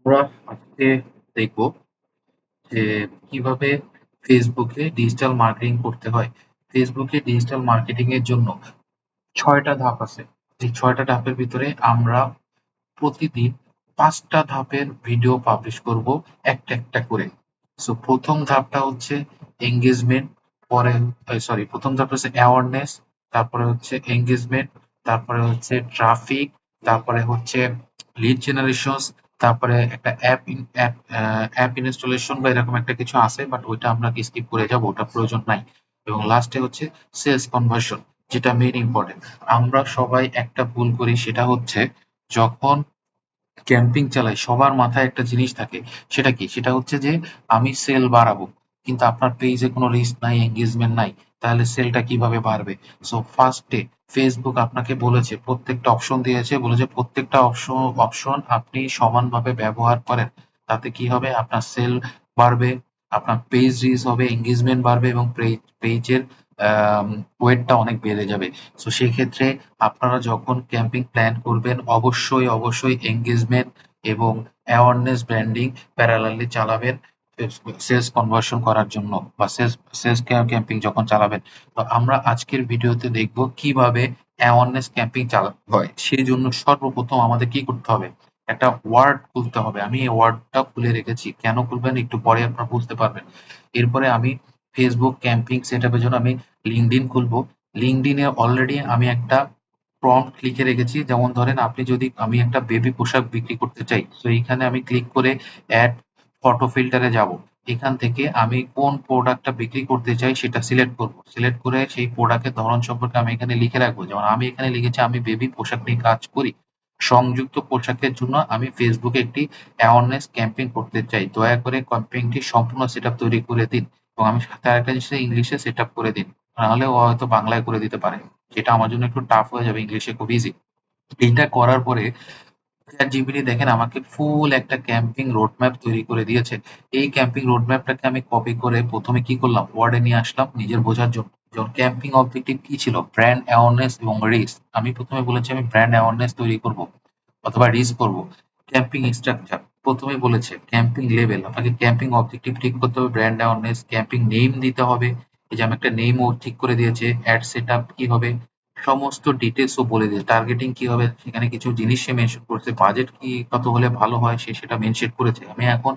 আমরা আজকে দেখব যে কিভাবে ফেসবুকে ডিজিটাল মার্কেটিং করতে হয়। ফেসবুকে ডিজিটাল মার্কেটিং এর জন্য ৬টা ধাপ আছে। এই ৬টা ধাপের ভিতরে আমরা প্রতিদিন ৫টা ধাপের ভিডিও পাবলিশ করব একটা একটা করে। সো প্রথম ধাপটা হচ্ছে এঙ্গেজমেন্ট, পরে প্রথম ধাপটা হচ্ছে অ্যাওয়ারনেস, তারপরে হচ্ছে এঙ্গেজমেন্ট, তারপরে হচ্ছে ট্রাফিক, তারপরে হচ্ছে লিড জেনারেশন, তারপরে একটা অ্যাপ ইনস্টলেশন বা এরকম একটা কিছু আছে, বাট ওইটা আমরা স্কিপ করে যাব, ওটা প্রয়োজন নাই। এবং লাস্টে হচ্ছে সেলস কনভার্সন, যেটা মেইন ইম্পর্টেন্ট। আমরা সবাই একটা ভুল করি, সেটা হচ্ছে যখন ক্যাম্পিং চালাই সবার মাথায় একটা জিনিস থাকে। সেটা কি? সেটা হচ্ছে যে আমি সেল বাড়াবো, কিন্তু আপনার পেজে কোনো রিচ নাই, এঙ্গেজমেন্ট নাই, তাহলে সেলটা কিভাবে বাড়বে? সো ফার্স্টে ফেসবুক আপনাকে বলেছে, প্রত্যেকটা অপশন দিয়েছে, বলেছে প্রত্যেকটা অপশন আপনি সমানভাবে ব্যবহার করেন, তাতে কি হবে? আপনার সেল বাড়বে, আপনার পেজ রিচ হবে, এঙ্গেজমেন্ট বাড়বে এবং পেজের ওয়েটটা অনেক বেড়ে যাবে। সো সেক্ষেত্রে আপনারা যখন ক্যাম্পিং প্ল্যান করবেন, অবশ্যই এঙ্গেজমেন্ট এবং অ্যাওয়ারনেস ব্র্যান্ডিং প্যারালালি চালাবেন সেলস কনভার্সন করার জন্য, বা সেলস ক্যাম্পিং যখন চালাবেন। তো আমরা আজকের ভিডিওতে দেখব কিভাবে অ্যাওয়ারনেস ক্যাম্পিং চালাতে হয়। সেই জন্য সর্বপ্রথম আমাদের কি করতে হবে? একটা ওয়ার্ড খুলতে হবে। আমি এই ওয়ার্ডটা খুলে রেখেছি, কেন খুলবেন একটু পরে আপনারা বুঝতে পারবেন। এরপরে আমি ফেসবুক ক্যাম্পিং সেটআপের জন্য আমি লিঙ্কডইন খুলবো। লিঙ্কডইনে অলরেডি আমি একটা প্রম্পট লিখে রেখেছি। যেমন ধরেন, আপনি যদি, আমি একটা বেবি পোশাক বিক্রি করতে চাই, তো এইখানে আমি ক্লিক করে অ্যাড ফটো ফিল্টারে যাব। এখান থেকে আমি কোন প্রোডাক্টটা বিক্রি করতে চাই সেটা সিলেক্ট করব। সিলেক্ট করে সেই প্রোডাক্টের ধরন সম্পর্কে আমি এখানে লিখে রাখবো। যেমন আমি এখানে লিখেছি আমি বেবি পোশাক নিয়ে কাজ করি। সংযুক্ত পোশাকের জন্য আমি ফেসবুকে একটি অ্যাওয়ারনেস ক্যাম্পেইন করতে চাই। দয়া করে ক্যাম্পেইনটি সম্পূর্ণ সেটআপ তৈরি করে দিন, এবং আমি সাথে আরেকটা জিনিস ইংলিশে সেটআপ করে দিন। নাহলে ও হয়তো বাংলায় করে দিতে পারে। যেটা আমার জন্য একটু টাফ হয়ে যাবে, ইংলিশে খুব ইজি। এইটা করার পরে ChatGPT দেখেন আমাকে ফুল একটা ক্যাম্পিং রোড ম্যাপ তৈরি করে দিয়েছে। এই ক্যাম্পিং রোড ম্যাপটাকে আমি কপি করে প্রথমে কি করলাম, ওয়ার্ডে নিয়ে আসলাম নিজের বোঝার জন্য। যেমন ক্যাম্পিং অবজেক্টিভ কি ছিল? ব্র্যান্ড অ্যাওয়ারনেস এবং রিচ। আমি প্রথমে বলেছি আমি ব্র্যান্ড অ্যাওয়ারনেস তৈরি করব অথবা রিচ করব। ক্যাম্পিং স্ট্রাকচার প্রথমেই বলেছে ক্যাম্পিং লেভেল, আপনাকে ক্যাম্পিং অবজেক্টিভ ঠিক করতে হবে, ব্র্যান্ড অ্যাওয়ারনেস, ক্যাম্পিং নেম দিতে হবে। এই যে আমি একটা নেমও ঠিক করে দিয়েছে, অ্যাড সেটআপ কি হবে সমস্ত ডিটেলসও বলে দিয়েছে, টার্গেটিং কি হবে সেখানে কিছু জিনিস সে মেনশন করেছে, বাজেট কি কত হলে ভালো হয় সে সেটা মেনশন করেছে। আমি এখন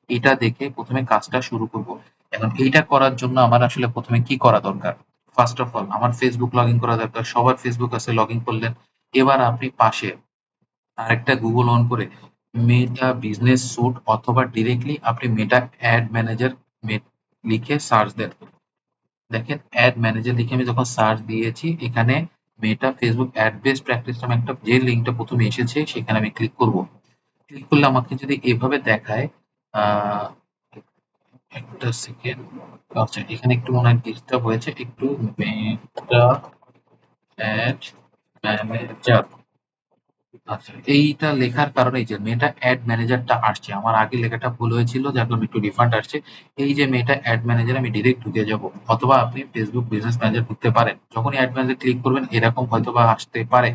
এটা দেখে প্রথমে কাজটা শুরু করব। এখন এইটা করার জন্য আমার আসলে প্রথমে কি করা দরকার? ফার্স্ট অফ অল আমার ফেসবুক লগ ইন করা দরকার। সবার ফেসবুক আছে, লগ ইন করলেন। এবার আপনি পাশে আরেকটা গুগল অন করে মেটা বিজনেস স্যুট অথবা ডিরেক্টলি আপনি মেটা অ্যাড ম্যানেজার লিখে সার্চ দেন। দেখেন অ্যাড ম্যানেজার লিখে আমি যখন সার্চ দিয়েছি, এখানে মেটা ফেসবুক অ্যাড বেস্ট প্র্যাকটিস নামে একটা যে লিঙ্কটা প্রথমে এসেছে সেখানে আমি ক্লিক করব। ক্লিক করলে আমাকে যদি এভাবে দেখায়, আহ একটা সেকেন্ড, আচ্ছা এখানে একটু মনে হয় ডিস্টার্ব হয়েছে একটু। মেটা অ্যাড ম্যানেজার, আচ্ছা এইটা লেখার কারণে এই যে মেটা অ্যাড ম্যানেজারটা আসছে, আমার আগে লেখাটা ভুল হয়েছিল যার কারণে একটু রিফান্ড আসছে। এই যে মেটা অ্যাড ম্যানেজার আমি ডিরেক্ট ঢুকে যাব, অথবা আপনি ফেসবুক বিজনেস ম্যানেজার ঢুকতে পারেন। যখনই অ্যাড ম্যানেজার ক্লিক করবেন এরকম হয়তোবা আসতে পারে।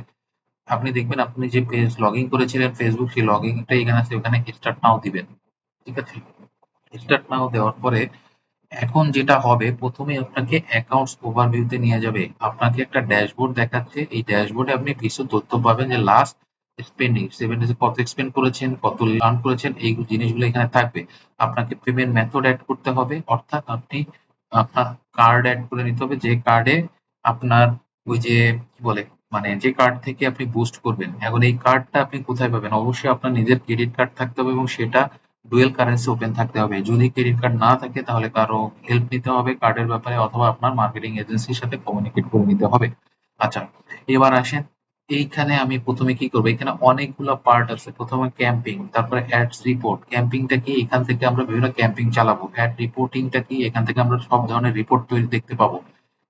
আপনি দেখবেন আপনি যে পেজ লগ ইন করেছিলেন ফেসবুক, সেই লগ ইনটা এখানে আছে, ওখানে স্টার্ট নাও দিবেন। ঠিক আছে? স্টার্ট নাও দেওয়ার পরে এখন যেটা হবে, প্রথমে আপনাকে অ্যাকাউন্টস ওভারভিউতে নিয়ে যাবে। আপনাকে একটা ড্যাশবোর্ড দেখাচ্ছে, এই ড্যাশবোর্ডে আপনি কিছু তথ্য পাবেন, যে লাস্ট স্পেন্ডিং 7 ডেজে কত স্পেন্ড করেছেন, কত আর্ন করেছেন, এই জিনিসগুলো এখানে থাকবে। আপনাকে পেমেন্ট মেথড অ্যাড করতে হবে, অর্থাৎ আপনি আপনার কার্ড অ্যাড করে নিতে হবে, যে কার্ডে আপনার ওই যে কি বলে, মানে যে কার্ড থেকে আপনি বুস্ট করবেন। এখন এই কার্ডটা আপনি কোথায় পাবেন? অবশ্যই আপনার নিজের ক্রেডিট কার্ড থাকতে হবে, এবং সেটা ডুয়েল কারেন্সি ওপেন থাকতে হবে। যদি ক্রেডিট কার্ড না থাকে তাহলে কারো হেল্প নিতে হবে কার্ডের ব্যাপারে, অথবা আপনার মার্কেটিং এজেন্সির সাথে কমিউনিকেট করে নিতে হবে। আচ্ছা, এবার আসেন, এইখানে আমি প্রথমে কি করবো? এখানে অনেকগুলো পার্ট আছে। প্রথমে ক্যাম্পিং, তারপরে অ্যাডস রিপোর্ট। ক্যাম্পিংটা কি? এখান থেকে আমরা বিভিন্ন ক্যাম্পিং চালাবো। অ্যাড রিপোর্টিংটা কি? এখান থেকে আমরা সব ধরনের রিপোর্ট তৈরি দেখতে পাবো।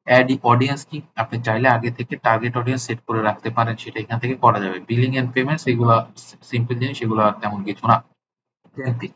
অ্যাড অডিয়েন্স কি? আপনি চাইলে আগে থেকে টার্গেট অডিয়েন্স সেট করে রাখতে পারেন, সেটা এখান থেকে করা যাবে। বিলিং এন্ড পেমেন্টস এগুলো সিম্পল জিনিস, এগুলো আর তেমন কিছু না। ক্যাম্পিং,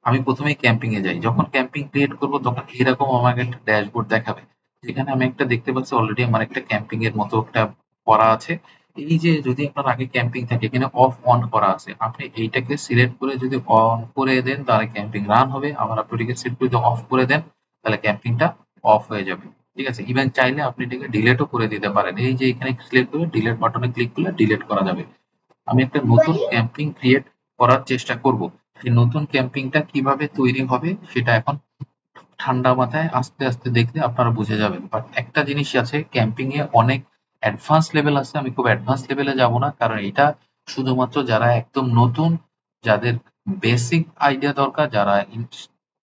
আমি প্রথমেই ক্যাম্পিং এ যাই। যখন ক্যাম্পিং ক্রিয়েট করব তখন এরকম আমাকে একটা ড্যাশবোর্ড দেখাবে, যেখানে আমি একটা দেখতে পাচ্ছি অলরেডি আমার একটা ক্যাম্পিং এর মতো একটা করা আছে। এই যে যদি আপনার আগে ক্যাম্পিং থাকে এখানে অফ অন করা আছে, আপনি এইটাকে সিলেক্ট করে যদি অন করে দেন তাহলে ক্যাম্পিং রান হবে, আবার আপনি এটাকে সিলেক্ট করে যদি অফ করে দেন তাহলে ক্যাম্পিংটা অফ হয়ে যাবে। ঠিক আছে, ইভেন চাইলে আপনি এটাকে ডিলেটও করে দিতে পারেন, এই যে এখানে সিলেক্ট করে ডিলেট বাটনে ক্লিক করলে ডিলেট করা যাবে। আমি একটা নতুন ক্যাম্পিং ক্রিয়েট করার চেষ্টা করব, সেই নতুন ক্যাম্পিংটা কিভাবে তৈরি হবে সেটা এখন ঠান্ডা মাথায় আস্তে আস্তে দেখলে আপনারা বুঝে যাবেন। বাট একটা জিনিস আছে, ক্যাম্পিং এ অনেক অ্যাডভান্স লেভেল আছে, আমি খুব অ্যাডভান্স লেভেলে যাব না, কারণ এটা শুধুমাত্র যারা একদম নতুন, যাদের বেসিক আইডিয়া দরকার, যারা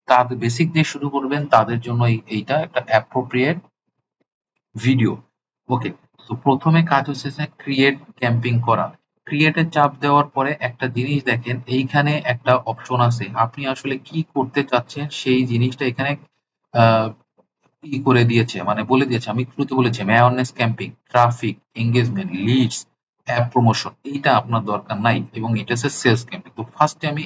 তাদের বেসিক দিয়ে শুরু করবেন তাদের জন্য এইটা একটা অ্যাপ্রোপ্রিয়েট ভিডিও। ওকে, তো প্রথমে কাজ হচ্ছে যে ক্রিয়েট ক্যাম্পিং করা। ক্রিয়েটে চাপ দেওয়ার পরে একটা জিনিস দেখেন, এইখানে একটা অপশন আছে, আপনি আসলে কি করতে চাচ্ছেন সেই জিনিসটা এখানে আহ করে দিয়েছে, মানে বলে দিয়েছে। আমি শুরুতে বলেছি awareness camping, traffic, engagement, leads, app promotion, এইটা আপনার দরকার নাই এবং এটা হচ্ছে সেলস ক্যাম্পিং। তো ফার্স্টে আমি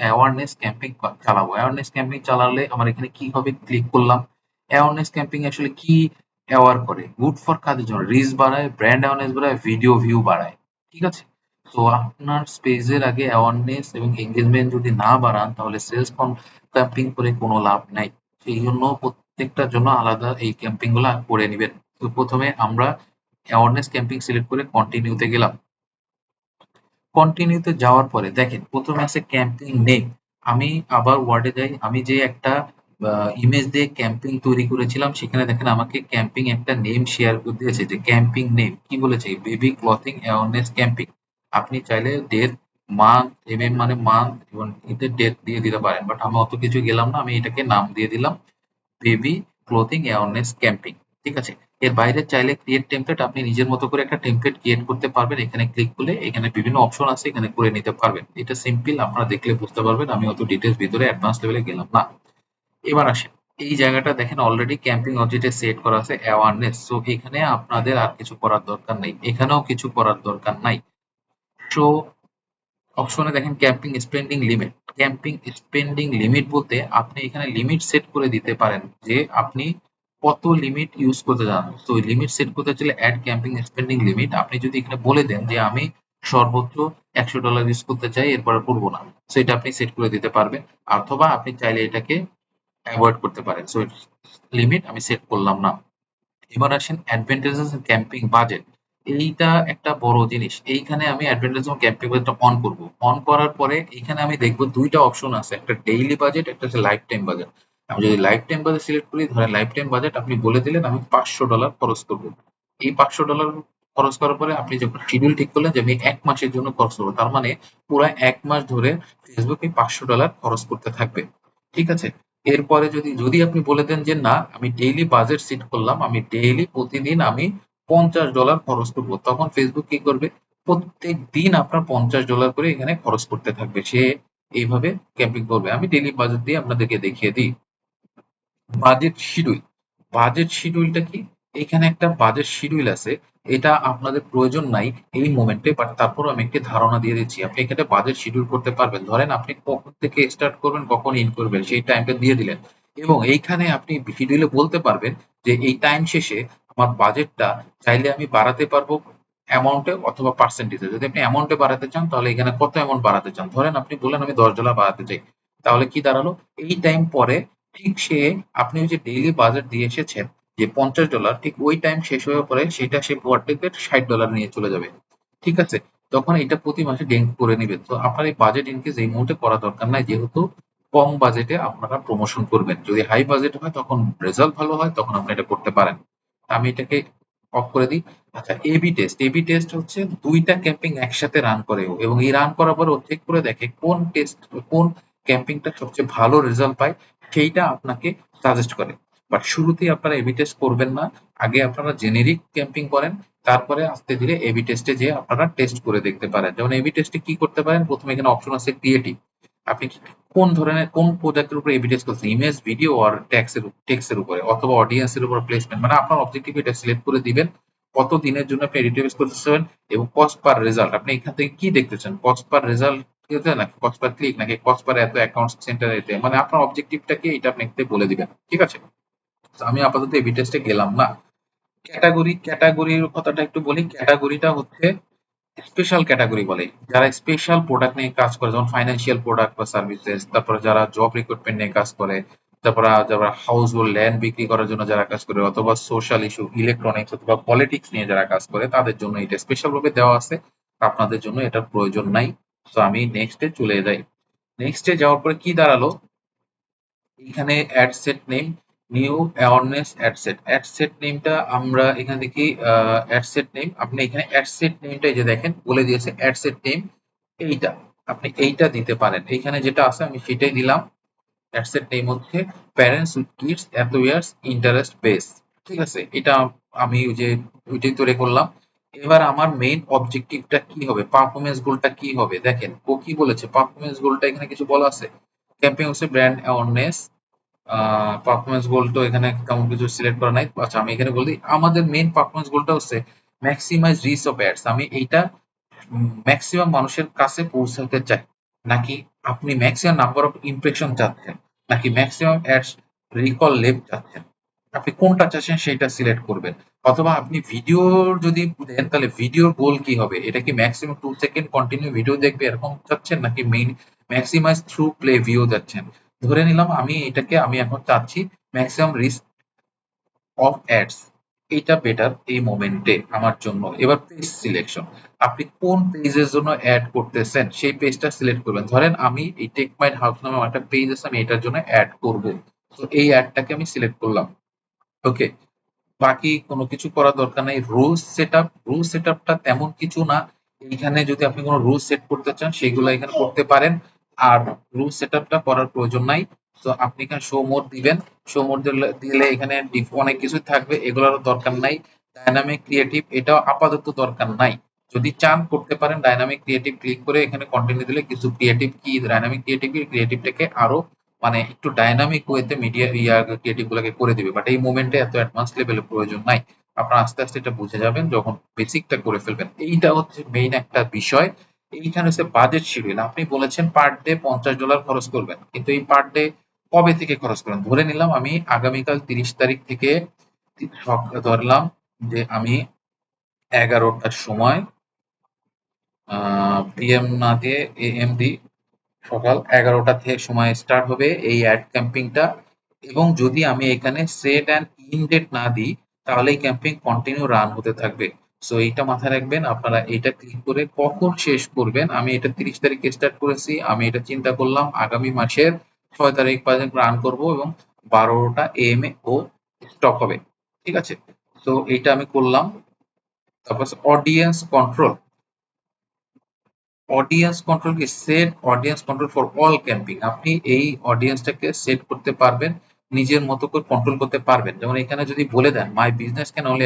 অ্যাওয়ারনেস ক্যাম্পিং চালাবো। অ্যাওয়ারনেস ক্যাম্পিং চালালে আমার এখানে কি হবে, ক্লিক করলাম। অ্যাওয়ারনেস ক্যাম্পিং আসলে কি অ্যাওয়ার করে, গুড ফর কাদের জন্য, রিচ বাড়ায়, ব্র্যান্ড অ্যাওয়ারনেস বাড়ায়, ভিডিও ভিউ বাড়ায়। ঠিক আছে, তো আপনার স্পেজের আগে অ্যাওয়ারনেস এবং এঙ্গেজমেন্ট যদি না বাড়ান তাহলে সেলস ক্যাম্পিং করে কোনো লাভ নাই। সেই জন্য প্রত্যেকটার জন্য আলাদা এই ক্যাম্পিং গুলা করে নিবেন। তো প্রথমে আমরা অ্যাওয়ারনেস ক্যাম্পিং সিলেক্ট করে কন্টিনিউতে গেলাম। কন্টিনিউতে যাওয়ার পরে দেখেন প্রথমে আছে ক্যাম্পিং নেম। আমি আবার ওয়ার্ডে যাই, আমি যে একটা ইমেজ দিয়ে ক্যাম্পিং তৈরি করেছিলাম সেখানে দেখেন আমাকে ক্যাম্পিং একটা নেম শেয়ার করে দিয়েছে, যে ক্যাম্পিং নেম কি বলেছে, বেবি ক্লথিং অ্যাওয়ারনেস ক্যাম্পিং। আপনি চাইলে ডেট, মান্থ, মানে মান্থ এবং এতে ডেট দিয়ে দিতে পারেন, বাট আমি অত কিছু গেলাম না, আমি এটাকে নাম দিয়ে দিলাম বেবি ক্লোথিং অ্যাওয়ারনেস ক্যাম্পিং। ঠিক আছে, এর বাইরে চাইলে ক্রিয়েট টেমপ্লেট, আপনি নিজের মতো করে একটা টেমপ্লেট ক্রিয়েট করতে পারবেন, এখানে ক্লিক করলে এখানে বিভিন্ন অপশন আছে, এখানে করে নিতে পারবেন। এটা সিম্পল, আপনারা দেখলে বুঝতে পারবেন, আমি অত ডিটেলস ভিতরে অ্যাডভান্স লেভেলে গেলাম না। এবার আসেন, এই জায়গাটা দেখেন অলরেডি ক্যাম্পিং অবজেক্টে সেট করা আছে অ্যাওয়ারনেস, সো এখানে আপনাদের আর কিছু করার দরকার নেই, এখানেও কিছু করার দরকার নাই। সো অপশনে দেখেন camping spending limit. Camping spending limit বলতে আপনি এখানে লিমিট সেট করে দিতে পারেন যে আপনি কত লিমিট ইউজ করতে চান। তো লিমিট সেট করতে চাইলে অ্যাড ক্যাম্পিং স্পেন্ডিং লিমিট, আপনি যদি এখানে বলে দেন যে আমি সর্বোচ্চ $100 ইউজ করতে চাই, এরপরে করবো না, সেটা আপনি সেট করে দিতে পারবেন। অথবা আপনি চাইলে এটাকে অ্যাভয়েড করতে পারেন। সো লিমিট আমি সেট করলাম না। এবার আসেন অ্যাডভান্টেজেস ক্যাম্পিং বাজেট। এইটা একটা বড় জিনিস, এইখানে আমি অ্যাডভান্টেজ ক্যাম্পিং বাজেটটা অন করব। অন করার পরে এখানে আমি দেখবো দুইটা অপশন আছে, একটা ডেইলি বাজেট, একটা হচ্ছে লাইফ টাইম বাজেট। আমি যদি লাইফ টাইম বাজেট সিলেক্ট করি, ধরেন লাইফ টাইম বাজেট আপনি বলে দিলেন আমি $500 খরচ করবো। এই $500 খরচ করার পরে আপনি যখন শিডিউল ঠিক করলেন যে আমি 1 মাসের জন্য খরচ করবো, তার মানে পুরো 1 মাস ধরে ফেসবুকে $500 খরচ করতে থাকবে। ঠিক আছে, এরপরে যদি আপনি বলে দেন যে না আমি ডেইলি বাজেট সেট করলাম, আমি ডেইলি প্রতিদিন আমি $50 খরচ করবো, তখন ফেসবুক কি করবে, প্রত্যেক দিন আপনার $50 করে এখানে খরচ করতে থাকবে, সে এইভাবে ক্যাম্পিং করবে। আমি ডেইলি বাজেট দিয়ে আপনাদেরকে দেখিয়ে দিই। Budget schedule. বাজেট শিডিউলটা কি, এখানে একটা বাজেট শিডিউল আছে, এটা আপনাদের প্রয়োজন নাই এই মোমেন্টে, বাট তারপর আমি একটি ধারণা দিয়ে দিচ্ছি। আপনি এখানে বাজেট শিডিউল করতে পারবেন, ধরেন আপনি কখন থেকে স্টার্ট করবেন, কখন ইন করবেন, সেই টাইমটা দিয়ে দিলেন এবং এইখানে আপনি শিডিউলে বলতে পারবেন যে এই টাইম শেষে আমার বাজেটটা চাইলে আমি বাড়াতে পারবো অ্যামাউন্টে অথবা পার্সেন্টেজে। যদি আপনি অ্যামাউন্টে বাড়াতে চান তাহলে এখানে কত অ্যামাউন্ট বাড়াতে চান, ধরেন আপনি বললেন আমি $10 বাড়াতে চাই, তাহলে কি দাঁড়ালো, এই টাইম পরে ঠিক সে আপনি ওই যে ডেইলি বাজেট দিয়ে এসেছেন যে $50, ঠিক ওই টাইম শেষ হওয়ার পরে সেটা সে বর্ডের $60 নিয়ে চলে যাবে। ঠিক আছে, তখন এটা প্রতি মাসে গেইন করে নিবে। তো আপনার এই বাজেট ইনক্রিজ এই মুহূর্তে করা দরকার নাই, যেহেতু কম বাজেটে আপনারা প্রমোশন করবেন। যদি হাই বাজেট হয় তখন রেজাল্ট ভালো হয়, তখন আপনি এটা করতে পারেন। আমি এটাকে অফ করে দিই। আচ্ছা, এবি টেস্ট। এবি টেস্ট হচ্ছে দুইটা ক্যাম্পিং একসাথে রান করে ও, এবং এই রান করার পর ও চেক করে দেখে কোন ক্যাম্পিংটা সবচেয়ে ভালো রেজাল্ট পায়, সেইটা আপনাকে সাজেস্ট করে। বাট শুরুতেই আপনারা এবি টেস্ট করবেন না, আগে আপনারা জেনেরিক ক্যাম্পিং করেন, তারপরে আস্তে ধীরে এবি টেস্টে যে আপনারা টেস্ট করে দেখতে পারেন। যেমন এবি টেস্টে কি করতে পারেন, প্রথমে এখানে অপশন আছে ক্রিয়েটিভ। আপনি কোন ধরনের কোন প্রোডাক্টের উপর এবি টেস্ট করছেন, ইমেজ, ভিডিও আর টেক্সটের উপরে, অথবা অডিয়েন্সের উপর প্লেসমেন্ট, মানে আপনার অবজেক্টিভ এটা সিলেক্ট করে দিবেন কত দিনের জন্য আপনি এডিটিভ করতে চান এবং কস্ট পার রেজাল্ট আপনি এখান থেকে কি দেখতে চান, কস্ট পার রেজাল্ট নাকি কস্ট পার ক্লিক নাকি কস্ট পার এত অ্যাকাউন্ট সেন্টার এতে, মানে আপনার অবজেক্টিভটাকে এটা আপনি বলে দিবেন। ঠিক আছে, তো আমি আপাতত এবি টেস্টে গেলাম না। ক্যাটাগরির কথাটা একটু বলি। ক্যাটাগরিটা হচ্ছে স্পেশাল ক্যাটাগরি বলে, যারা স্পেশাল প্রোডাক্ট নিয়ে কাজ করে, যেমন ফাইন্যান্সিয়াল প্রোডাক্ট বা সার্ভিসেস, তারপরে যারা জব রিক্রুটমেন্ট নিয়ে কাজ করে, তারপরে যারা হাউস হোল্ড ল্যান্ড বিক্রি করার জন্য যারা কাজ করে, অথবা সোশ্যাল ইস্যু, ইলেকট্রনিক্স অথবা পলিটিক্স নিয়ে যারা কাজ করে, তাদের জন্য এটা স্পেশাল ভাবে দেওয়া আছে। আপনাদের জন্য এটার প্রয়োজন নাই। তো আমি নেক্সটে চলে যাই। নেক্সটে যাওয়ার পরে কি দাঁড়ালো, এখানে ad set name, new awareness ad set নেমটা আমরা এখানে দেখি। অ্যাড সেট নেম, আপনি এখানে অ্যাড সেট নেমটা এই যে দেখেন বলে দিয়েছে অ্যাড সেট নেম এইটা, আপনি এইটা দিতে পারেন। এইখানে যেটা আছে আমি সেটাই দিলাম। অ্যাড সেট নেম হচ্ছে প্যারেন্টস উইথ কিডস এত ইয়ার্স ইন্টারেস্ট বেস। ঠিক আছে, এটা আমি ওই যে ওইটাই তৈরি করলাম। এবার আমার মেইন অবজেক্টিভটা কি হবে, পারফরমেন্স গোলটা কি হবে, দেখেন ও কি বলেছে। পারফরমেন্স গোলটা এখানে কিছু বলা আছে। ক্যাম্পেইন হচ্ছে ব্র্যান্ড অ্যাওয়ারনেস। পারফরমেন্স গোল তো এখানে তেমন কিছু সিলেক্ট করা নাই। আচ্ছা, আমি এখানে বলি আমাদের মেইন পারফরমেন্স গোলটা হচ্ছে ম্যাক্সিমাইজ রিচ অফ অ্যাডস। আমি এইটা ম্যাক্সিমাম মানুষের কাছে পৌঁছাতে চাই, নাকি আপনি ম্যাক্সিমাম নাম্বার অফ ইমপ্রেশন চাচ্ছেন, নাকি ম্যাক্সিমাম অ্যাডস রিকল লেফট চাচ্ছেন, আপনি কোনটা চাচ্ছেন সেটা সিলেক্ট করবেন। অথবা আপনি ভিডিওর যদি দেন তাহলে ভিডিওর গোল কি হবে, এটা কি ম্যাক্সিমাম 2 সেকেন্ড কন্টিনিউ ভিডিও দেখবে এরকম চাচ্ছেন, নাকি main maximize through play view যাচ্ছেন। ধরে নিলাম আমি এখন চাচ্ছি ম্যাক্সিমাম রিচ অফ অ্যাডস, এইটা বেটার এই মোমেন্টে আমার জন্য। এবার পেজ সিলেকশন, আপনি কোন পেজের জন্য অ্যাড করতেছেন সেই পেজটা সিলেক্ট করবেন। ধরেন আমি এই টেক মাই হাউস নামে আমার একটা পেজ আছে, আমি এটার জন্য অ্যাড করব। তো এই অ্যাডটাকে আমি সিলেক্ট করলাম। ওকে, বাকি কোনো কিছু করার দরকার নাই। রুলস সেটআপটা তেমন কিছু না। এইখানে যদি আপনি কোনো রুলস সেট করতে চান সেগুলো এখানে করতে পারেন। আর রুলস সেটআপটা করার প্রয়োজন নাই। তো আপনি এখানে শো মোর দিবেন। শো মোর দিলে এখানে অনেক কিছু থাকবে, এগুলোর দরকার নাই। ডাইনামিক ক্রিয়েটিভ এটাও আপাতত দরকার নাই। যদি চান করতে পারেন। ডাইনামিক ক্রিয়েটিভ ক্লিক করে এখানে কন্টিনিউ দিলে কিছু ক্রিয়েটিভ কি ডাইনামিক ক্রিয়েটিভটাকে আরো মানে একটু ডাইনামিক ওয়েতে মিডিয়া ক্রিয়েটিভ গুলোকে করে দিবে। বাট এই মোমেন্টে এত অ্যাডভান্স লেভেলের প্রয়োজন নাই। আপনারা আস্তে আস্তে এটা বুঝে যাবেন যখন বেসিকটা করে ফেলবেন। এইটা হচ্ছে মেইন একটা বিষয়। এইখানে হচ্ছে বাজেট শিডিউল। আপনি বলেছেন পার ডে $50 খরচ করবেন, কিন্তু এই পার ডে কবে থেকে খরচ করবেন। ধরে নিলাম আমি আগামীকাল 30 তারিখ থেকে ধরলাম যে আমি 11টার সময় পিএম না দিয়ে এএম দিই। সকাল 11টা থেকে সময় স্টার্ট হবে এই অ্যাড ক্যাম্পিংটা। এবং যদি আমি এখানে সেট অ্যান্ড ইন ডেট না দিই তাহলে এই ক্যাম্পিং কন্টিনিউ রান হতে থাকবে। সো এইটা মাথায় রাখবেন। আপনারা এইটা ক্লিক করে কখন শেষ করবেন, আমি এটা 30 তারিখে স্টার্ট করেছি, আমি এটা চিন্তা করলাম আগামী মাসের 6 তারিখ পর্যন্ত রান করব এবং 12টা এম এ ও স্টপ হবে। ঠিক আছে, তো এইটা আমি করলাম। তারপর অডিয়েন্স কন্ট্রোল। অডিয়েন্স কন্ট্রোল কি, set audience control for all camping. আপনি এই অডিয়েন্সটাকে সেট করতে পারবেন, নিজের মতো করে কন্ট্রোল করতে পারবেন। যেমন এখানে যদি বলে দেন my business can only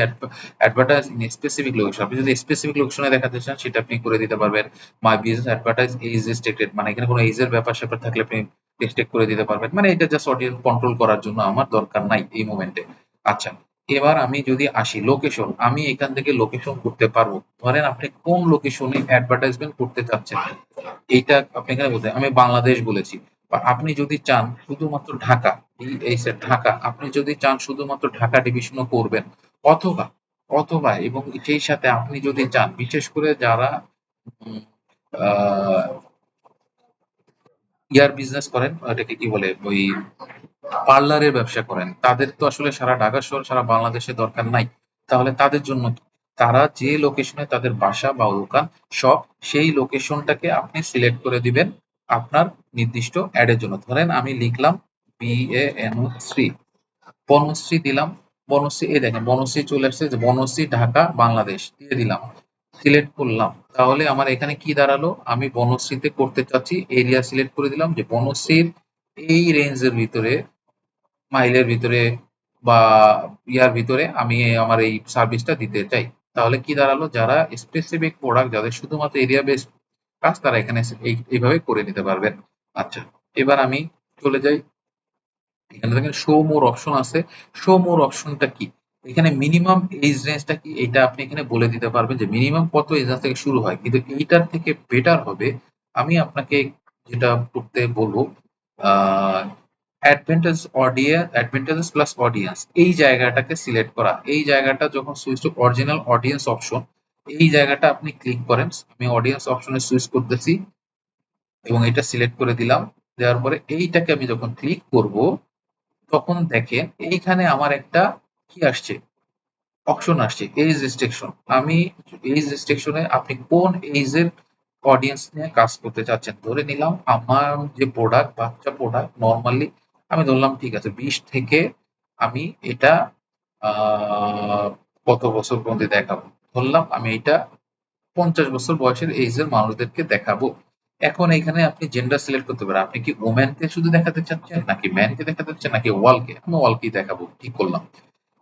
advertise in specific location, আপনি যদি স্পেসিফিক লোকেশনে দেখাতে চান সেটা আপনি করে দিতে পারবেন। My business advertise as restricted, মানে এখানে কোনো এজের ব্যাপার স্যাপার থাকলে আপনি রেস্ট্রিক্ট করে দিতে পারবেন। মানে এটা জাস্ট অডিয়েন্স কন্ট্রোল করার জন্য, আমার দরকার নাই এই মোমেন্টে। আচ্ছা, এবার আমি যদি আসি লোকেশন, আমি এখান থেকে লোকেশন করতে পারবো। ধরেন আপনি কোন লোকেশনে অ্যাডভার্টাইজমেন্ট করতে চাচ্ছেন এইটা আপনি এখানে বলতে, আমি বাংলাদেশ বলেছি। বা আপনি যদি চান শুধুমাত্র ঢাকা, এই set ঢাকা, আপনি যদি চান শুধুমাত্র ঢাকা ডিভিশনও করবেন। অথবা অথবা এবং সেই সাথে আপনি যদি চান বিশেষ করে যারা উম, আহ ইয়ার বিজনেস করেন, এটাকে কি বলে, ওই পার্লারের ব্যবসা করেন, তাদের তো আসলে সারা ঢাকা শহর সারা বাংলাদেশে দরকার নাই। তাহলে তাদের জন্য কি? তারা যে লোকেশনে তাদের বাসা বা দোকান সব, সেই লোকেশনটাকে আপনি সিলেক্ট করে দিবেন আপনার নির্দিষ্ট অ্যাডের জন্য। ধরেন আমি লিখলাম BANO3, বনশ্রী দিলাম। বনশ্রী, এই দেখেন বনশ্রী চলে আসছে, যে বনশ্রী ঢাকা বাংলাদেশ দিয়ে দিলাম, সিলেক্ট করলাম। তাহলে আমার এখানে কি দাঁড়ালো, আমি বনশ্রীতে করতে চাচ্ছি, এরিয়া সিলেক্ট করে দিলাম যে বনশ্রীর এই রেঞ্জের ভিতরে, মাইলের ভিতরে বা ইয়ার ভিতরে আমি আমার এই সার্ভিসটা দিতে চাই। তাহলে কি দাঁড়ালো, যারা স্পেসিফিক প্রোডাক্ট, যাদের শুধুমাত্র এরিয়া বেসড কাজ, তারা এখানে এইভাবে করে নিতে পারবেন। আচ্ছা, এবার আমি চলে যাই। এখানে দেখেন শো মোর অপশন আছে। শো মোর অপশনটা কি, এখানে মিনিমাম এজ রেঞ্জটা কি এটা আপনি এখানে বলে দিতে পারবেন যে মিনিমাম কত এজ রেঞ্জ থেকে শুরু হয়। কিন্তু এইটার থেকে বেটার হবে আমি আপনাকে যেটা করতে বলবো, আহ অ্যাডভান্টেজেস প্লাস অডিয়েন্স এই জায়গাটাকে সিলেক্ট করা, এই জায়গাটা যখন switch to original audience option, এই জায়গাটা আপনি ক্লিক করেন। আমি অডিয়েন্স অপশনে সুইচ করতেছি এবং এটা সিলেক্ট করে দিলাম। দেওয়ার পরে এইটাকে আমি যখন ক্লিক করব, তখন দেখেন এইখানে আমার একটা কি আসছে, অপশন আসছে এজ রেস্ট্রিকশন। আমি এজ রেস্ট্রিকশনে আপনি কোন এজের অডিয়েন্স নিয়ে কাজ করতে চাচ্ছেন, ধরে নিলাম আমার যে প্রোডাক্ট বাচ্চা প্রোডাক্ট নর্মালি আমি ধরলাম ঠিক আছে 20 থেকে আমি এটা কত বছর পর্যন্ত দেখাবো, ধরলাম আমি এটা 50 বছর বয়সের এজের মানুষদেরকে দেখাবো। এখন এখানে আপনি জেন্ডার সিলেক্ট করতে পারেন, আপনি কি ওম্যানকে শুধু দেখাতে চাচ্ছেন নাকি ম্যানকে দেখাতে চাচ্ছেন নাকি ওয়ালকে, আমি ওয়ালকেই দেখাবো, ঠিক করলাম।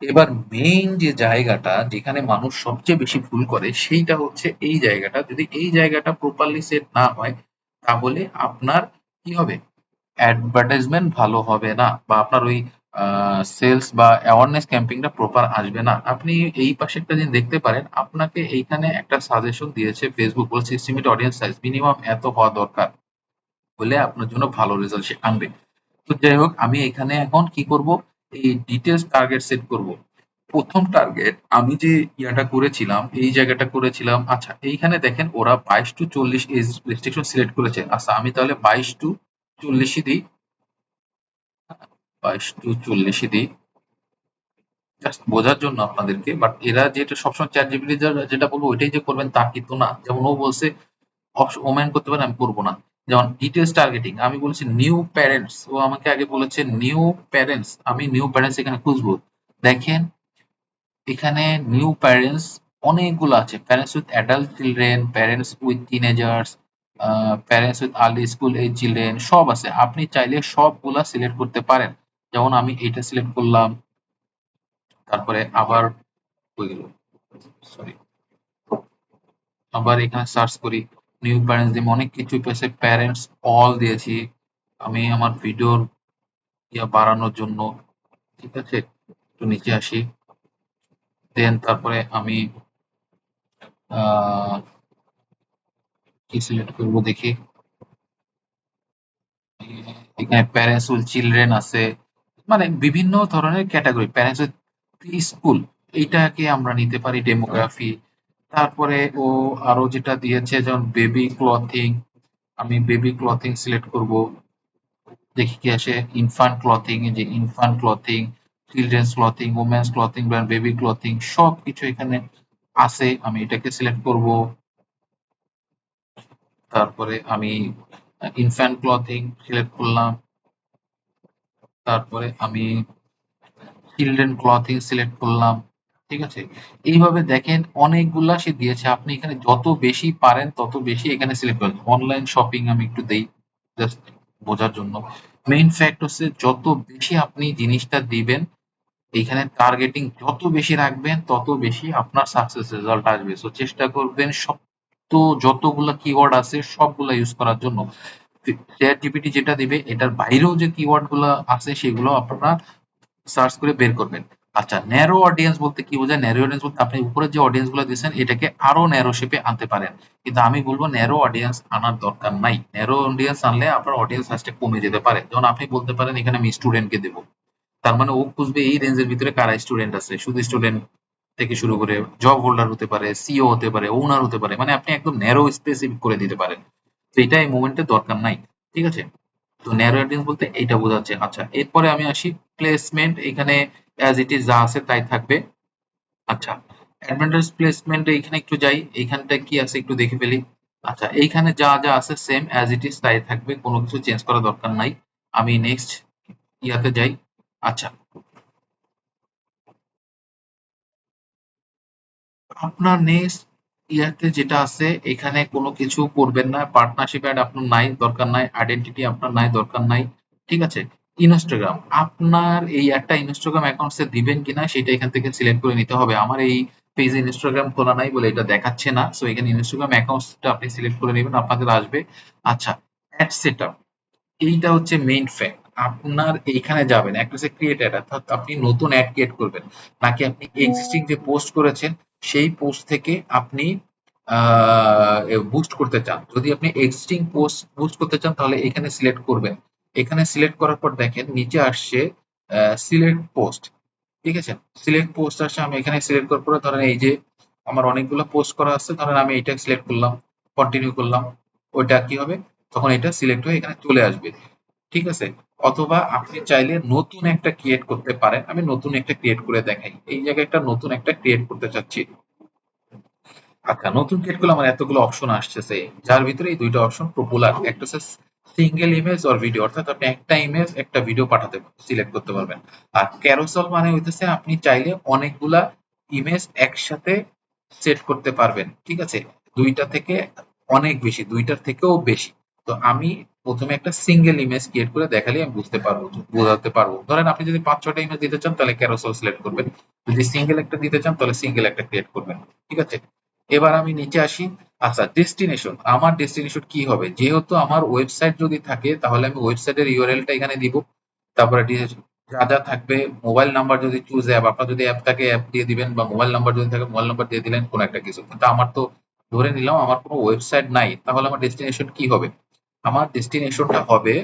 এবার মেইন যে জায়গাটা যেখানে মানুষ সবচেয়ে বেশি ভুল করে সেইটা হচ্ছে এই জায়গাটা, যদি এই জায়গাটা প্রপারলি সেট না হয় তাহলে আপনার কি হবে, অ্যাডভার্টাইজমেন্ট ভালো হবে না বা আপনার ওই সেলস বা অ্যাওয়ারনেস ক্যাম্পেইনটা প্রপার আসবে না। আপনি এই পাশে একটা জিনিস দেখতে পারেন, আপনাকে এইখানে একটা সাজেশন দিয়েছে ফেসবুক, বলছে এস্টিমেট অডিয়েন্স সাইজ মিনিমাম এত হওয়া দরকার হলে আপনার জন্য ভালো রেজাল্ট সে আনবে। তো যাই হোক আমি এখানে এখন কি করব, এই ডিটেলস টার্গেট সেট করব। প্রথম টার্গেট আমি যে ইয়াটা করেছিলাম এই জায়গাটা করেছিলাম, আচ্ছা এইখানে দেখেন ওরা 22 to 40 এজ রেস্ট্রিকশন সিলেক্ট করেছে। আচ্ছা আমি তাহলে 22 to 40 দিই, 22 to 40 দিই জাস্ট বোঝার জন্য আপনাদেরকে। বাট এরা যেটা সবসময় চ্যাট জিপিটি যেটা বলবো ওইটাই যে করবেন তা কিন্তু না। যেমন ও বলছে ওম্যান করতে পারেন, আমি করবো না। যেমন ডিটেলস টার্গেটিং আমি বলেছি নিউ প্যারেন্টস, ও আমাকে আগে বলেছে নিউ প্যারেন্টস, আমি নিউ প্যারেন্টস এখানে খুঁজবো। দেখেন এখানে নিউ প্যারেন্টস অনেকগুলো আছে, parents with adult children, parents with teenagers, parents with early school age children, সব আছে। আপনি চাইলে সবগুলা সিলেক্ট করতে পারেন। যেমন আমি এটা সিলেক্ট করলাম, তারপরে আবার হয়ে গেল, সরি, আবার এখানে সার্চ করি নিউ প্যারেন্টস দিয়ে অনেক কিছু পেয়েছে, প্যারেন্টস অল দিয়েছি আমি আমার ভিডিওর ইয়া বাড়ানোর জন্য। ঠিক আছে, একটু নিচে আসি, দেন তারপরে আমি আহ কি সিলেক্ট করবো দেখি, এখানে প্যারেন্টস উইথ চিলড্রেন আছে, মানে বিভিন্ন ধরনের category, parents with pre school এইটাকে আমরা নিতে পারি ডেমোগ্রাফি। তারপরে ও আরো যেটা দিয়েছে যেমন বেবি ক্লথিং, আমি বেবি ক্লথিং সিলেক্ট করব, দেখি কি আসে। ইনফান্ট ক্লথিং, এই যে infant clothing, children's clothing, women's clothing, baby clothing সব কিছু এখানে আছে, আমি এটাকে সিলেক্ট করব। তারপরে আমি ইনফ্যান্ট ক্লথিং সিলেক্ট করলাম, তারপরে আমি চিলড্রেন ক্লথিং সিলেক্ট করলাম। ঠিক আছে, এইভাবে দেখেন অনেকগুলা সে দিয়েছে, আপনি এখানে যত বেশি পারেন তত বেশি এখানে সিলেক্ট করেন। অনলাইন শপিং আমি একটু দেই জাস্ট বোঝার জন্য। মেইন ফ্যাক্ট হচ্ছে যত বেশি আপনি জিনিসটা দিবেন, এইখানে টার্গেটিং যত বেশি রাখবেন তত বেশি আপনার সাকসেস রেজাল্ট আসবে। সো চেষ্টা করবেন সব, তো যতগুলা কিওয়ার্ড আছে সবগুলা ইউজ করার জন্য। চ্যাট জিপিটি যেটা দিবে এটার বাইরেও যে কিওয়ার্ড গুলা আছে সেগুলো আপনারা সার্চ করে বের করবেন। আচ্ছা ন্যারো অডিয়েন্স বলতে কি বোঝায়? ন্যারো অডিয়েন্স বলতে আপনি উপরে যে অডিয়েন্স গুলো দিয়েছেন এটাকে আরো ন্যারো শেপে আনতে পারেন। কিন্তু আমি বলবো ন্যারো অডিয়েন্স আনার দরকার নাই। ন্যারো অডিয়েন্স আনলে আপনার অডিয়েন্স সাইজটা কমে যেতে পারে। যেমন আপনি বলতে পারেন এখানে আমি স্টুডেন্টকে দেবো, তার মানে ও খুঁজবে এই রেঞ্জের ভিতরে কারা স্টুডেন্ট আছে, শুধু স্টুডেন্ট থেকে শুরু করে জব হোল্ডার হতে পারে, সিও হতে পারে, ওনার হতে পারে, মানে আপনি একদম ন্যারো স্পেসিফিক করে দিতে পারেন। তো এটা এই মুভমেন্টের দরকার নাই। ঠিক আছে, তো ন্যারো অডিয়েন্স বলতে এইটা বোঝাচ্ছে। আচ্ছা এরপরে আমি আসি প্লেসমেন্ট, এখানে অ্যাজ ইট ইজ যা আছে তাই থাকবে। আচ্ছা অ্যাডভান্টেজ প্লেসমেন্ট এখানে একটু যাই, এইখানটা কি আছে একটু দেখে ফেলি। আচ্ছা এইখানে যা যা আছে সেম অ্যাজ ইট ইজ তাই থাকবে, কোনো কিছু চেঞ্জ করার দরকার নাই। আমি নেক্সট ইয়াতে যাই। আচ্ছা আপনার নেক্সট ইয়াতে যেটা আছে এখানে কোনো কিছু করবেন না, পার্টনারশিপ অ্যাড আপনার নাই দরকার নাই, আইডেন্টিটি আপনার নাই দরকার নাই। ঠিক আছে, ইনস্টাগ্রাম আপনার এই একটা ইনস্টাগ্রাম অ্যাকাউন্টসে দিবেন কিনা সেটা এখান থেকে সিলেক্ট করে নিতে হবে। আমার এই পেজে ইনস্টাগ্রাম খোলা নাই বলে এটা দেখাচ্ছে না, সো এখানে ইনস্টাগ্রাম অ্যাকাউন্টসটা আপনি সিলেক্ট করে নেবেন, আপনাদের আসবে। আচ্ছা অ্যাড সেটআপ, এইটা হচ্ছে মেইন ফ্যাক্ট। আপনার এইখানে যাবেন একটা হচ্ছে ক্রিয়েট অ্যাড, অর্থাৎ আপনি নতুন অ্যাড ক্রিয়েট করবেন নাকি আপনি এক্সিস্টিং যে পোস্ট করেছেন সেই পোস্ট থেকে আপনি বুস্ট করতে চান। যদি আপনি এক্সিস্টিং পোস্ট বুস্ট করতে চান তাহলে এখানে সিলেক্ট করবেন। এখানে সিলেক্ট করার পর দেখেন নিচে আসছে সিলেক্ট পোস্ট। ঠিক আছে, সিলেক্ট পোস্ট আসছে, আমি এখানে সিলেক্ট করার পরে ধরেন এই যে আমার অনেকগুলো পোস্ট করা আছে, ধরেন আমি এটা সিলেক্ট করলাম, কন্টিনিউ করলাম, ওইটা কি হবে, তখন এটা সিলেক্ট হয়ে এখানে চলে আসবে। ঠিক আছে, অথবা আপনি চাইলে নতুন একটা ক্রিয়েট করতে পারেন। আমি নতুন একটা ক্রিয়েট করে দেখাই, এই জায়গায় একটা নতুন একটা ক্রিয়েট করতে চাচ্ছি। আচ্ছা, নতুন ক্রিয়েট করলে আমার এতগুলো অপশন আসতেছে, যার ভিতরে এই দুইটা অপশন পপুলার, একটা হচ্ছে সিঙ্গেল ইমেজ অর ভিডিও, অর্থাৎ আপনি একটা ইমেজ একটা ভিডিও পাঠাতে সিলেক্ট করতে পারবেন। আর ক্যারোসেল মানে হইতেছে আপনি চাইলে অনেকগুলা ইমেজ একসাথে সেট করতে পারবেন। ঠিক আছে, দুইটা থেকে অনেক বেশি, দুইটার থেকেও বেশি। তো আমি প্রথমে একটা সিঙ্গেল ইমেজ ক্রিয়েট করে দেখালে আমি বুঝতে পারবো, বোঝাতে পারবো। ধরেন আপনি যদি 5-6টা ইমেজ দিতে চান তাহলে ক্যারোসেল সিলেক্ট করবেন, যদি সিঙ্গেল একটা দিতে চান তাহলে সিঙ্গেল একটা ক্রিয়েট করবেন। ঠিক আছে, এবার আমি নিচে আসি। আচ্ছা, ডেস্টিনেশন, আমার ডেস্টিনেশন কি হবে, যেহেতু আমার ওয়েবসাইট যদি থাকে তাহলে আমি ওয়েবসাইটের ইউআরএলটা এখানে দিব। তারপরে যা যা থাকবে, মোবাইল নাম্বার যদি চুজ অ্যাপ, আপনার যদি অ্যাপ থাকে অ্যাপ দিয়ে দিবেন, বা মোবাইল নাম্বার যদি থাকে মোবাইল নাম্বার দিয়ে দিলেন, কোনো একটা কিছু। কিন্তু আমার তো ধরে নিলাম আমার কোনো ওয়েবসাইট নাই, তাহলে আমার ডেস্টিনেশন কি হবে, আমার ডেস্টিনেশনটা হবে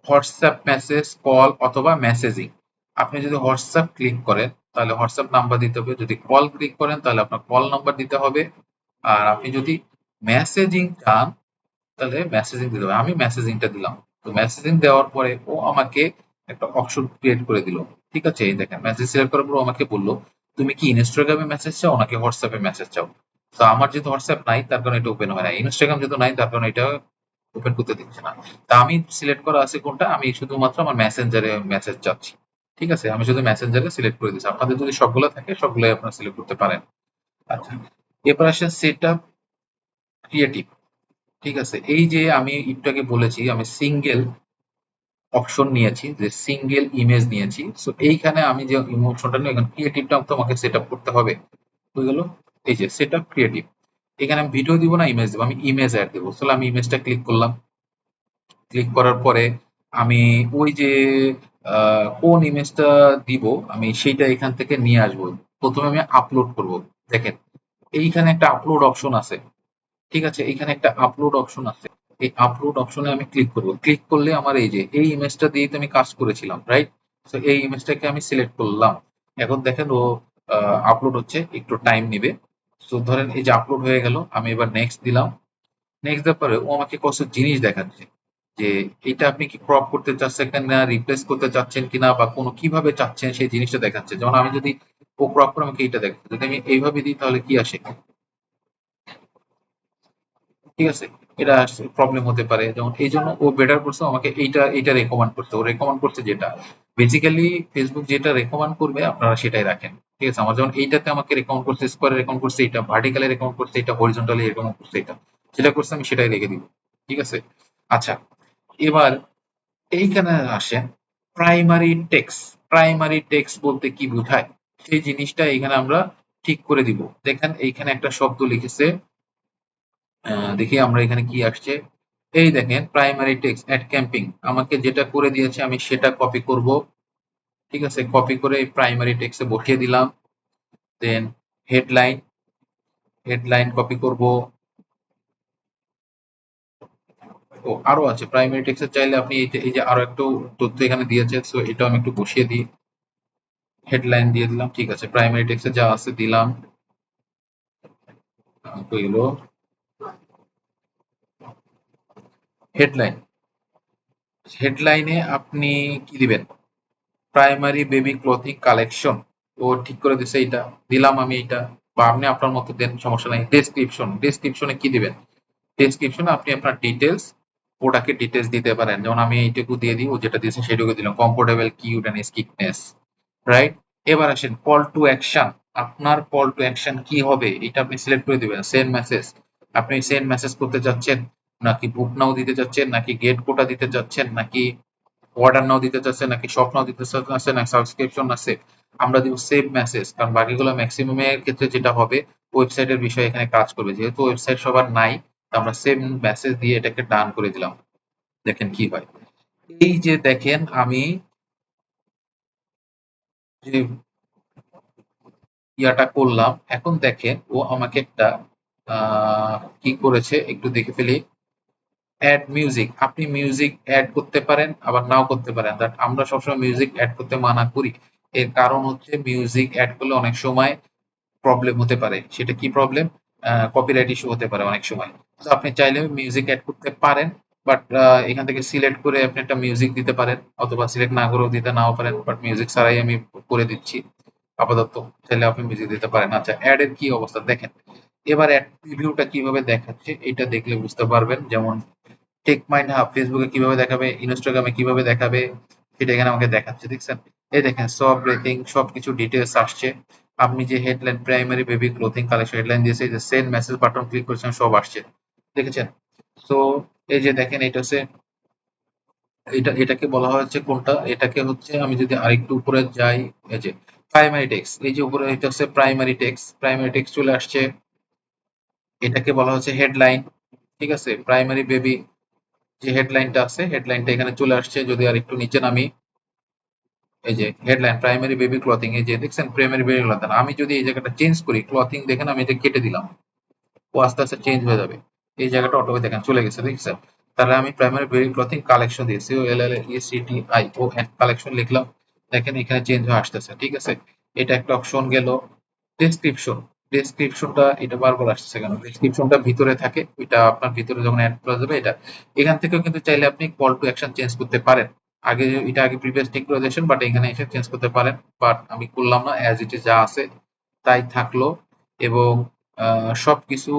হোয়াটসঅ্যাপ মেসেজ, কল অথবা মেসেজিং। আপনি যদি হোয়াটসঅ্যাপ ক্লিক করেন তাহলে হোয়াটসঅ্যাপ নাম্বার দিতে হবে, যদি কল ক্লিক করেন তাহলে আপনার কল নাম্বার দিতে হবে, আর আপনি যদি মেসেজিং চান তাহলে মেসেজিং দিতে হবে। আমি মেসেজিংটা দিলাম। তো মেসেজিং দেওয়ার পরে ও আমাকে একটা অপশন ক্রিয়েট করে দিল। ঠিক আছে, এই দেখেন মেসেজ সিলেক্ট করার পর ও আমাকে বললো তুমি কি ইনস্টাগ্রামে মেসেজ চাও নাকি হোয়াটসঅ্যাপে মেসেজ চাও। তো আমার যেহেতু হোয়াটসঅ্যাপ নাই তার কারণে এটা ওপেন হয় না, ইনস্টাগ্রাম যেহেতু নাই তার কারণে এটা ওপেন করতে দিচ্ছে না। তা আমি সিলেক্ট করা আছে কোনটা, আমি শুধুমাত্র আমার মেসেঞ্জারে মেসেজ চাচ্ছি। ঠিক আছে, আমি শুধু মেসেঞ্জারে সিলেক্ট করে দিচ্ছি, আপনাদের যদি সবগুলো থাকে সবগুলোই আপনারা সিলেক্ট করতে পারেন। আচ্ছা, এরপর আসেন সেট আপ ক্রিয়েটিভ। ঠিক আছে, এই যে আমি একটু আগে বলেছি আমি সিঙ্গেল অপশন নিয়েছি, যে সিঙ্গেল ইমেজ নিয়েছি। সো এইখানে আমি যে ইমোশনটা নিয়ে এখানে ক্রিয়েটিভটা তো আমাকে সেট আপ করতে হবে। হয়ে গেল, এই যে সেট আপ ক্রিয়েটিভ। এখানে আমি ভিডিও দিব না ইমেজ দিব, আমি ইমেজ অ্যাড দেবো। তাহলে আমি ইমেজটা ক্লিক করলাম, ক্লিক করার পরে আমি ওই যে কোন ইমেজটা দিব আমি সেইটা এখান থেকে নিয়ে আসবো। প্রথমে আমি আপলোড করব। দেখেন এইখানে একটা আপলোড অপশন আছে। ঠিক আছে, এখানে একটা আপলোড অপশন আছে, এই আপলোড অপশনে আমি ক্লিক করব। ক্লিক করলে আমার এই যে এই ইমেজটা দিয়ে তো আমি কাজ করেছিলাম, রাইট? তো এই ইমেজটাকে আমি সিলেক্ট করলাম। এখন দেখেন ও আপলোড হচ্ছে, একটু টাইম নিবে। তো ধরেন এই যে আপলোড হয়ে গেল, আমি এবার নেক্সট দিলাম। নেক্সট দেওয়ার পরে ও আমাকে কত জিনিস দেখাচ্ছে, যে এটা আপনি কি ক্রপ করতে চাচ্ছেন কিনা, রিপ্লেস করতে চাচ্ছেন কিনা, বা কোনো কিভাবে চাচ্ছেন সেই জিনিসটা দেখাচ্ছে। যেমন আমি যদি ও ক্রপ করে আমাকে এইটা দেখাচ্ছে, যদি আমি এইভাবে দিই তাহলে কি আসে। ঠিক আছে, এটা প্রবলেম হতে পারে, যেমন এই জন্য ও বেটার করছে আমাকে এইটা রেকমেন্ড করতে, ও রেকমেন্ড করছে যেটা বেসিক্যালি ফেসবুক যেটা রেকমেন্ড করবে আপনারা সেটাই রাখেন। ঠিক আছে, আমার যেমন এইটাতে আমাকে রেকমেন্ড করছে, স্কোয়ারে রেকমেন্ড করছে এটা, ভার্টিক্যালি রেকমেন্ড করছে এটা, হরিজন্টালি রেকমেন্ড করছে এটা, যেটা করছে আমি সেটাই রেখে দিব। ঠিক আছে, আচ্ছা, এবার এইখানে আসেন প্রাইমারি টেক্সট। প্রাইমারি টেক্সট বলতে কি বোঝায় সেই জিনিসটা এখানে আমরা ঠিক করে দিব। দেখেন এইখানে একটা শব্দ লিখেছে, দেখি আমরা এখানে কি আসছে। এই দেখেন প্রাইমারি টেক্সট এট ক্যাম্পিং, আমাকে যেটা করে দিয়েছে আমি সেটা কপি করব। ঠিক আছে, কপি করে এই প্রাইমারি টেক্সটে বসিয়ে দিলাম। দেন হেডলাইন, হেডলাইন কপি করব। ও আরো আছে প্রাইমারি টেক্সট, চাইলে আপনি এই যে আরো একটু তথ্য এখানে দিয়েছে, সো এটাও আমি একটু বসিয়ে দিই। হেডলাইন দিয়ে দিলাম। ঠিক আছে, প্রাইমারি টেক্সটে যা আছে দিলাম। এগুলো হেডলাইন, হেডলাইনে আপনি কি দিবেন, প্রাইমারি বেবি ক্লথিং কালেকশন। ও ঠিক করে দিছে, এইটা দিলাম আমি এইটা, বা আপনি আপনার মতো দেন, সমস্যা নাই। ডেসক্রিপশন, ডেসক্রিপশনে কি দিবেন, ডেসক্রিপশনে আপনি আপনার ডিটেলস, ওটাকে ডিটেলস দিতে পারেন। যেমন আমি এইটুকু দিয়ে দিই, ও যেটা দিয়েছে সেটুকু দিলাম, কমফোর্টেবল, কিউট এন্ড স্কিকনেস, রাইট? এবার আসেন কল টু অ্যাকশন। আপনার কল টু অ্যাকশন কি হবে এটা আপনি সিলেক্ট করে দিবেন। সেন্ড মেসেজ, আপনি সেন্ড মেসেজ করতে চাচ্ছেন, নাকি বুক নাও দিতে চাচ্ছেন, নাকি গেট কোটা দিতে চাচ্ছেন, নাকি অর্ডার নাও দিতে চাচ্ছে, নাকি শপ নাও দিতে চাচ্ছে, না সাবস্ক্রিপশন আছে। আমরা দিব সেভ মেসেজ, কারণ বাকিগুলো ম্যাক্সিমামের ক্ষেত্রে যেটা হবে ওয়েবসাইটের বিষয়ে এখানে কাজ করবে, যেহেতু ওয়েবসাইট সবার নাই। তো আমরা সেভ মেসেজ দিয়ে এটাকে ডান করে দিলাম। দেখেন কি হয়। এই যে দেখেন আমি যে ইয়াটা করলাম, এখন দেখেন ও আমাকে একটা কি করেছে একটু দেখে ফেলি। অ্যাড মিউজিক, আপনি মিউজিক অ্যাড করতে পারেন আবার নাও করতে পারেন, বাট আমরা সবসময় মিউজিক অ্যাড করতে মানা করি। এর কারণ হচ্ছে মিউজিক অ্যাড করলে অনেক সময় প্রবলেম হতে পারে। সেটা কি প্রবলেম? কপিরাইট ইস্যু হতে পারে অনেক সময়। তো আপনি চাইলে মিউজিক অ্যাড করতে পারেন, বাট এখান থেকে সিলেক্ট করে আপনি একটা মিউজিক দিতে পারেন, অথবা সিলেক্ট না করেও দিতে নাও পারেন, বাট মিউজিক ছাড়াই আমি করে দিচ্ছি আপাতত। চাইলে আপনি মিউজিক দিতে পারেন। আচ্ছা, অ্যাড এর কি অবস্থা দেখেন। এবার অ্যাড প্রিভিউটা কিভাবে দেখাচ্ছে এটা দেখলে বুঝতে পারবেন। যেমন টেক মাইন্ড হাব ফেসবুকে কিভাবে দেখাবে, ইনস্টাগ্রামে কিভাবে দেখাবে, সেটা এখানে আমাকে দেখাচ্ছে, দেখছেন? এই দেখেন সব রেটিং সবকিছু ডিটেলস আসছে। আপনি যে headline primary baby clothing collection headline দিয়েছে, যে সেন্ড মেসেজ বাটন ক্লিক করেছেন সব আসছে, দেখেছেন? সো এই যে দেখেন এটা হচ্ছে, এটাকে বলা হচ্ছে কোনটা, এটাকে হচ্ছে আমি যদি আরেকটু উপরে যাই, এই যে প্রাইমারি টেক্সট, এই যে উপরে এটা হচ্ছে প্রাইমারি টেক্সট চলে আসছে। এটাকে বলা হচ্ছে হেডলাইন, ঠিক আছে? প্রাইমারি বেবি যে হেডলাইনটা আছে, হেডলাইনটা এখানে চলে আসছে। যদি আর একটু নিচে নামি, এই যে হেডলাইন প্রাইমারি বেবি ক্লথিং, এই যে দেখছেন প্রাইমারি বেবি ক্লথিং। আমি যদি এই জায়গাটা চেঞ্জ করি, ক্লথিং দেখেন আমি এটা কেটে দিলাম, ও আস্তে আস্তে চেঞ্জ হয়ে যাবে। এই জায়গাটা অটোমেটিক দেখেন চলে গেছে, দেখছেন? তাহলে আমি প্রাইমারি বেবি ক্লথিং কালেকশন দিয়েছি, O L L E C T I O N collection লিখলাম, দেখেন এখানে চেঞ্জ হয়ে আসতেছে, ঠিক আছে? এটা একটা অপশন গেল। ডেসক্রিপশন, ডেসক্রিপশনটা এটা বারবার আসছে কেন? ডেসক্রিপশনটা ভিতরে থাকে, ওইটা আপনার ভিতরে যখন অ্যাড করা যাবে এটা, এখান থেকেও কিন্তু চাইলে আপনি কল টু অ্যাকশন চেঞ্জ করতে পারেন। আগে এটা আগে প্রিভিয়াস টিক করে দিয়েছেন, বাট এখানে এসে চেঞ্জ করতে পারেন, বাট আমি করলাম না, অ্যাজ ইট ইজ যা আছে তাই থাকলো। এবং সবকিছু,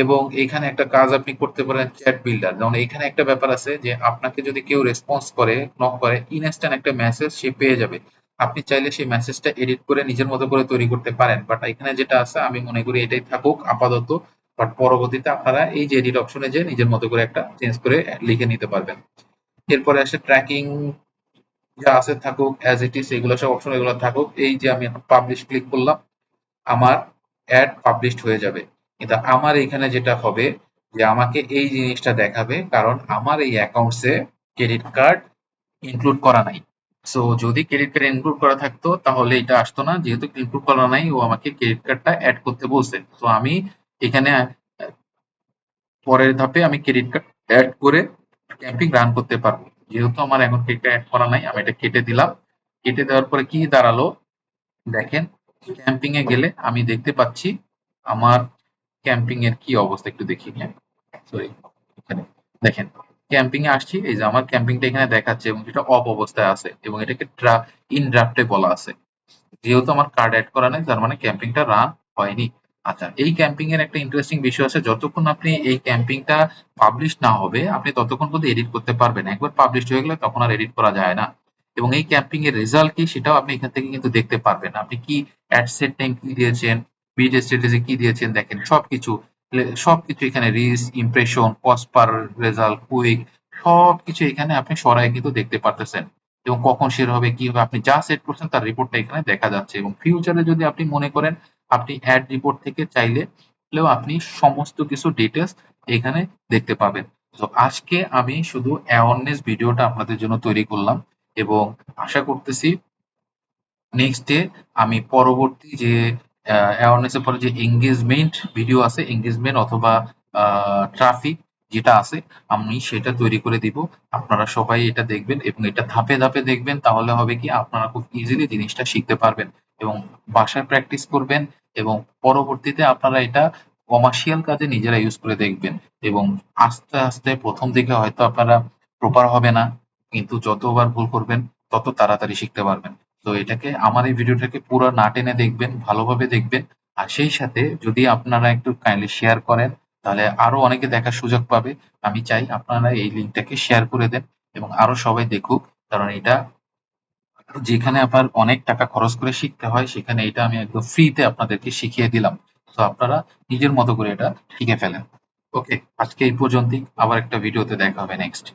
এবং এখানে একটা কাজ আপনি করতে পারেন, চ্যাট বিল্ডার। যেমন এখানে একটা ব্যাপার আছে যে আপনাকে যদি কেউ রেসপন্স করে, নক করে, ইনস্ট্যান্ট একটা মেসেজ সে পেয়ে যাবে। আপনি চাইলে সেই মেসেজটা এডিট করে নিজের মতো করে তৈরি করতে পারেন, বাট এখানে যেটা আছে আমি মনে করি এটাই থাকুক আপাতত। বাট পরবর্তীতে আপনারা এই যে এডিট অপশনে যে নিজের মতো করে একটা চেঞ্জ করে লিখে নিতে পারবেন। এরপরে আসে ট্র্যাকিং, যা আছে থাকুক অ্যাজ ইট ইজ, এগুলো সব অপশন এগুলো থাকুক। এই যে আমি এখন পাবলিশ ক্লিক করলাম, আমার অ্যাড পাবলিশড হয়ে যাবে। কিন্তু আমার এখানে যেটা হবে যে আমাকে এই জিনিসটা দেখাবে, কারণ আমার এই অ্যাকাউন্টসে ক্রেডিট কার্ড ইনক্লুড করা নাই। সো যদি ক্রেডিট কার্ড ইনক্লুড করা থাকতো তাহলে এটা আসতো না, যেহেতু ইনক্লুড করা নাই ও আমাকে ক্রেডিট কার্ডটা অ্যাড করতে বলছে। তো আমি এখানে পরের ধাপে আমি ক্রেডিট কার্ড অ্যাড করে ক্যাম্পিং রান করতে পারবো। যেহেতু আমার এখন ক্রেডিট কার্ড অ্যাড করা নাই, আমি এটা কেটে দিলাম। কেটে দেওয়ার পরে কি দাঁড়ালো দেখেন, ক্যাম্পিং এ গেলে আমি দেখতে পাচ্ছি আমার ক্যাম্পিং এর কি অবস্থা একটু দেখি। হ্যাঁ, সরি, এখানে দেখেন ক্যাম্পিং এ আসছি, এই যে আমার ক্যাম্পিংটা এখানে দেখাচ্ছে এবং এটা অফ অবস্থায় আছে এবং এটাকে ইন ড্রাফটে বলা আছে। যেহেতু আমার কার্ড অ্যাড করা নেই, তার মানে ক্যাম্পিংটা রান হয়নি। আচ্ছা, এই ক্যাম্পিং এর একটা ইন্টারেস্টিং বিষয় আছে, যতক্ষণ আপনি এই ক্যাম্পিংটা পাবলিশ না হবে আপনি ততক্ষণ পর্যন্ত এডিট করতে পারবেন। একবার পাবলিশ হয়ে গেলে তখন আর এডিট করা যায় না। এবং এই ক্যাম্পিং এর রেজাল্ট কি সেটাও আপনি এখান থেকে কিন্তু দেখতে পারবেন। আপনি কি অ্যাড সেট টাইম কি দিয়েছেন, বিড স্ট্র্যাটেজি কি দিয়েছেন, দেখেন সবকিছু, সবকিছু এখানে reach, impression, cost per result, quick, সবকিছু এখানে আপনি সরাই কিন্তু দেখতে পারতেছেন। এবং কখন শেয়ার হবে, কি হবে, আপনি যা সেট করছেন তার রিপোর্টটা এখানে দেখা যাচ্ছে। এবং ফিউচারে যদি আপনি মনে করেন আপনি অ্যাড রিপোর্ট থেকে চাইলে হলেও আপনি সমস্ত কিছু ডিটেলস এখানে দেখতে পাবেন। তো আজকে আমি শুধু অ্যাওয়ারনেস ভিডিওটা আপনাদের জন্য তৈরি করলাম, এবং আশা করতেছি নেক্সট ডে আমি পরবর্তী যে অ্যাওয়ারনেস এর পরে যে এঙ্গেজমেন্ট ভিডিও আছে, এঙ্গেজমেন্ট অথবা ট্রাফিক যেটা আছে, আমি সেটা তৈরি করে দিব। আপনারা সবাই এটা দেখবেন এবং এটা ধাপে ধাপে দেখবেন, তাহলে হবে কি আপনারা খুব ইজিলি জিনিসটা শিখতে পারবেন এবং বাসায় প্র্যাকটিস করবেন। এবং পরবর্তীতে আপনারা এটা কমার্শিয়াল কাজে নিজেরা ইউজ করে দেখবেন। এবং আস্তে আস্তে প্রথম দিকে হয়তো আপনারা প্রপার হবে না, কিন্তু যতবার ভুল করবেন তত তাড়াতাড়ি শিখতে পারবেন। তো এটাকে, আমার এই ভিডিওটাকে পুরো না টেনে দেখবেন, ভালোভাবে দেখবেন। আর সেই সাথে যদি আপনারা একটু কাইন্ডলি শেয়ার করেন তাহলে আরো অনেকে দেখার সুযোগ পাবে। আমি চাই আপনারা এই লিঙ্কটাকে শেয়ার করে দেন এবং আরো সবাই দেখুক, কারণ এটা যেখানে আপনার অনেক টাকা খরচ করে শিখতে হয় সেখানে এটা আমি একদম ফ্রিতে আপনাদেরকে শিখিয়ে দিলাম। তো আপনারা নিজের মতো করে এটা শিখে ফেলেন। ওকে, আজকে এই পর্যন্তই, আবার একটা ভিডিওতে দেখা হবে নেক্সট।